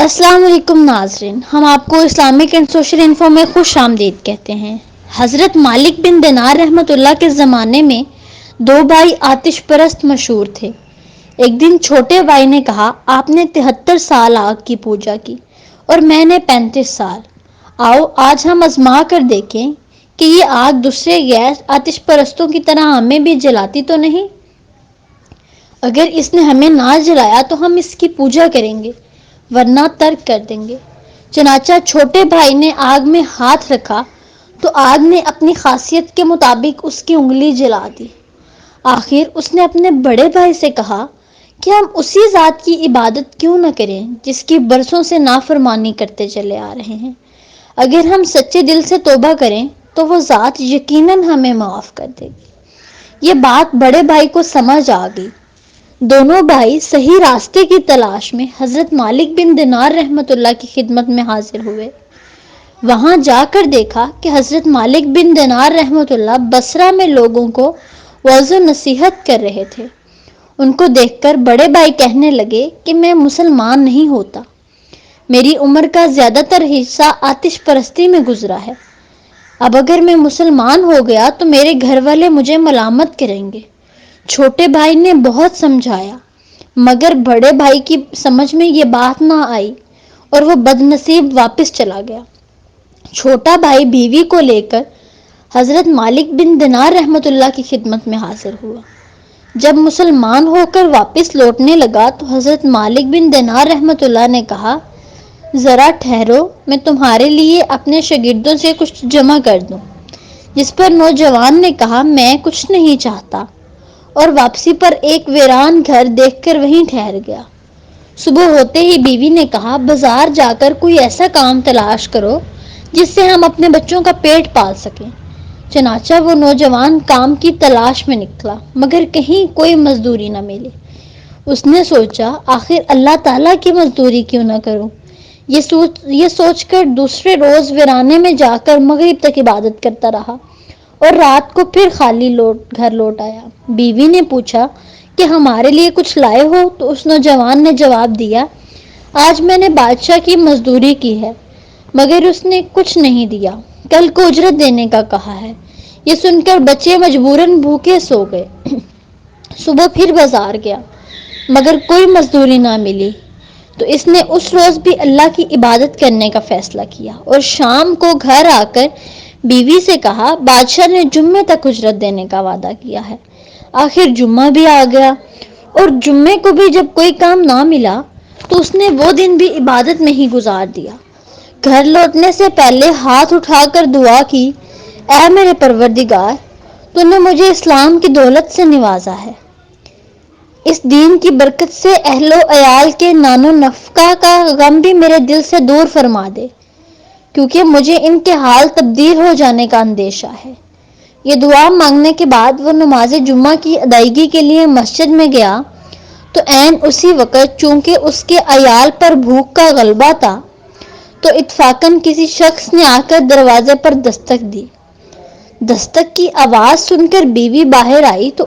السلام علیکم ناظرین، ہم آپ کو اسلامک اینڈ سوشل انفو میں خوش آمدید کہتے ہیں۔ حضرت مالک بن دینار رحمۃ اللہ کے زمانے میں دو بھائی آتش پرست مشہور تھے۔ ایک دن چھوٹے بھائی نے کہا، آپ نے 73 سال آگ کی پوجا کی اور میں نے 35 سال۔ آؤ آج ہم آزما کر دیکھیں کہ یہ آگ دوسرے غیر آتش پرستوں کی طرح ہمیں بھی جلاتی تو نہیں۔ اگر اس نے ہمیں نہ جلایا تو ہم اس کی پوجا کریں گے، ورنہ ترک کر دیں گے۔ چنانچہ چھوٹے بھائی نے آگ میں ہاتھ رکھا تو آگ نے اپنی خاصیت کے مطابق اس کی انگلی جلا دی۔ آخر اس نے اپنے بڑے بھائی سے کہا کہ ہم اسی ذات کی عبادت کیوں نہ کریں جس کی برسوں سے نافرمانی کرتے چلے آ رہے ہیں۔ اگر ہم سچے دل سے توبہ کریں تو وہ ذات یقیناً ہمیں معاف کر دے گی۔ یہ بات بڑے بھائی کو سمجھ آ گئی۔ دونوں بھائی صحیح راستے کی تلاش میں حضرت مالک بن دینار رحمۃ اللہ کی خدمت میں حاضر ہوئے۔ وہاں جا کر دیکھا کہ حضرت مالک بن دینار رحمۃ اللہ بصرہ میں لوگوں کو وعظ و نصیحت کر رہے تھے۔ ان کو دیکھ کر بڑے بھائی کہنے لگے کہ میں مسلمان نہیں ہوتا۔ میری عمر کا زیادہ تر حصہ آتش پرستی میں گزرا ہے۔ اب اگر میں مسلمان ہو گیا تو میرے گھر والے مجھے ملامت کریں گے۔ چھوٹے بھائی نے بہت سمجھایا مگر بڑے بھائی کی سمجھ میں یہ بات نہ آئی اور وہ بد نصیب واپس چلا گیا۔ چھوٹا بھائی بیوی کو لے کر حضرت مالک بن دینار رحمۃ اللہ کی خدمت میں حاضر ہوا۔ جب مسلمان ہو کر واپس لوٹنے لگا تو حضرت مالک بن دینار رحمۃ اللہ نے کہا، ذرا ٹھہرو، میں تمہارے لیے اپنے شاگردوں سے کچھ جمع کر دوں۔ جس پر نوجوان نے کہا، میں کچھ نہیں چاہتا، اور واپسی پر ایک ویران گھر دیکھ کر وہیں ٹھہر گیا۔ صبح ہوتے ہی بیوی نے کہا، بازار جا کر کوئی ایسا کام تلاش کرو جس سے ہم اپنے بچوں کا پیٹ پال سکیں۔ چنانچہ وہ نوجوان کام کی تلاش میں نکلا مگر کہیں کوئی مزدوری نہ ملی۔ اس نے سوچا، آخر اللہ تعالیٰ کی مزدوری کیوں نہ کروں۔ یہ سوچ کر دوسرے روز ویرانے میں جا کر مغرب تک عبادت کرتا رہا اور رات کو پھر خالی گھر لوٹ آیا۔ بیوی نے پوچھا کہ ہمارے لیے کچھ لائے ہو؟ تو اس نوجوان نے جواب دیا، آج میں نے بادشاہ کی مزدوری کی ہے مگر اس نے کچھ نہیں دیا، کل کو اجرت دینے کا کہا ہے۔ یہ سن کر بچے مجبوراً بھوکے سو گئے۔ صبح پھر بازار گیا مگر کوئی مزدوری نہ ملی تو اس نے اس روز بھی اللہ کی عبادت کرنے کا فیصلہ کیا اور شام کو گھر آ کر بیوی سے کہا، بادشاہ نے جمعے تک اجرت دینے کا وعدہ کیا ہے۔ آخر جمعہ بھی آ گیا اور جمعے کو بھی جب کوئی کام نہ ملا تو اس نے وہ دن بھی عبادت میں ہی گزار دیا۔ گھر لوٹنے سے پہلے ہاتھ اٹھا کر دعا کی، اے میرے پروردگار، تو نے مجھے اسلام کی دولت سے نوازا ہے۔ اس دین کی برکت سے اہل و عیال کے نان و نفقہ کا غم بھی میرے دل سے دور فرما دے، کیونکہ مجھے ان کے حال تبدیل ہو جانے کا اندیشہ ہے۔ یہ دعا مانگنے کے بعد وہ نماز جمعہ کی ادائیگی کے لیے مسجد میں گیا تو عین اسی وقت چونکہ اس کے عیال پر بھوک کا غلبہ تھا تو اتفاقاً کسی شخص نے آ کر دروازے پر دستک دی۔ دستک کی آواز سن کر بیوی باہر آئی تو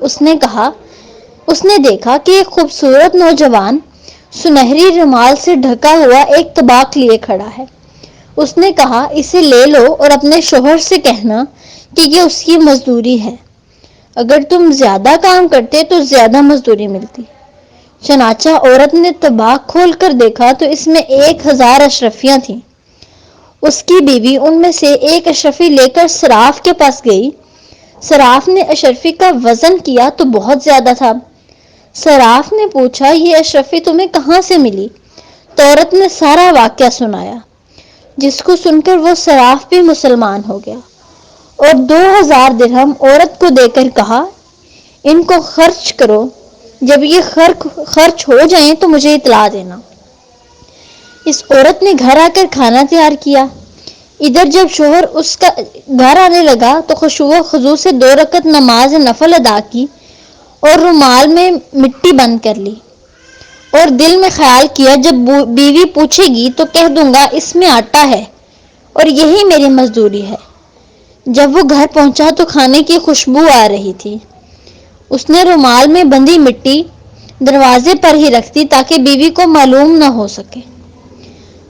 اس نے دیکھا کہ ایک خوبصورت نوجوان سنہری رومال سے ڈھکا ہوا ایک طباق لیے کھڑا ہے۔ اس نے کہا، اسے لے لو اور اپنے شوہر سے کہنا کہ یہ اس کی مزدوری ہے، اگر تم زیادہ کام کرتے تو زیادہ مزدوری ملتی۔ چنانچہ عورت نے طباق کھول کر دیکھا تو اس میں 1000 اشرفیاں تھیں۔ اس کی بیوی ان میں سے ایک اشرفی لے کر صراف کے پاس گئی۔ صراف نے اشرفی کا وزن کیا تو بہت زیادہ تھا۔ صراف نے پوچھا، یہ اشرفی تمہیں کہاں سے ملی؟ تو عورت نے سارا واقعہ سنایا، جس کو سن کر وہ صراف بھی مسلمان ہو گیا اور 2000 درہم عورت کو دے کر کہا، ان کو خرچ کرو، جب یہ خرچ ہو جائیں تو مجھے اطلاع دینا۔ اس عورت نے گھر آ کر کھانا تیار کیا۔ ادھر جب شوہر اس کا گھر آنے لگا تو خشوع و خضوع سے 2 رکعت نماز نفل ادا کی اور رومال میں مٹی بند کر لی اور دل میں خیال کیا، جب بیوی پوچھے گی تو کہہ دوں گا اس میں آٹا ہے اور یہی میری مزدوری ہے۔ جب وہ گھر پہنچا تو کھانے کی خوشبو آ رہی تھی۔ اس نے رومال میں بندھی مٹی دروازے پر ہی رکھ دی تاکہ بیوی کو معلوم نہ ہو سکے۔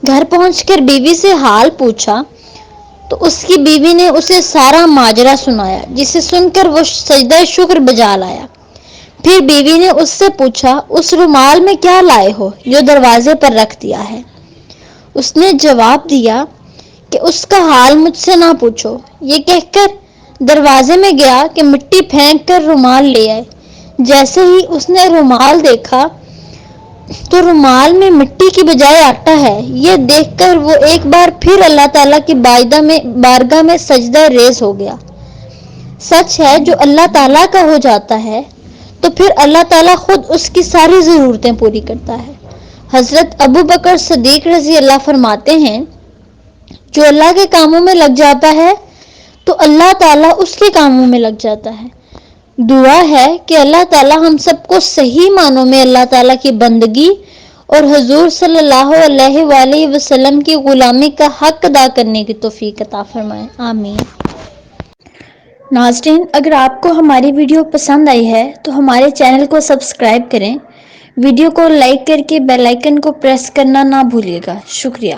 گھر پہنچ کر بیوی سے حال پوچھا تو اس کی بیوی نے اسے سارا ماجرا سنایا، جسے سن کر وہ سجدہ شکر بجا لایا۔ پھر بیوی نے اس سے پوچھا، اس رومال میں کیا لائے ہو جو دروازے پر رکھ دیا ہے؟ اس نے جواب دیا کہ اس کا حال مجھ سے نہ پوچھو۔ یہ کہہ کر دروازے میں گیا کہ مٹی پھینک کر رومال لے آئے۔ جیسے ہی اس نے رومال دیکھا تو رومال میں مٹی کی بجائے آٹا ہے۔ یہ دیکھ کر وہ ایک بار پھر اللہ تعالیٰ کی بارگاہ میں سجدہ ریز ہو گیا۔ سچ ہے، جو اللہ تعالیٰ کا ہو جاتا ہے تو پھر اللہ تعالیٰ خود اس کی ساری ضرورتیں پوری کرتا ہے۔ حضرت ابو بکر صدیق رضی اللہ فرماتے ہیں، جو اللہ کے کاموں میں لگ جاتا ہے تو اللہ تعالیٰ اس کے کاموں میں لگ جاتا ہے۔ دعا ہے کہ اللہ تعالیٰ ہم سب کو صحیح معنوں میں اللہ تعالیٰ کی بندگی اور حضور صلی اللہ علیہ وآلہ وسلم کی غلامی کا حق ادا کرنے کی توفیق عطا فرمائے، آمین۔ ناظرین، اگر آپ کو ہماری ویڈیو پسند آئی ہے تو ہمارے چینل کو سبسکرائب کریں، ویڈیو کو لائک کر کے بیل آئیکن کو پریس کرنا نہ بھولیے گا۔ شکریہ۔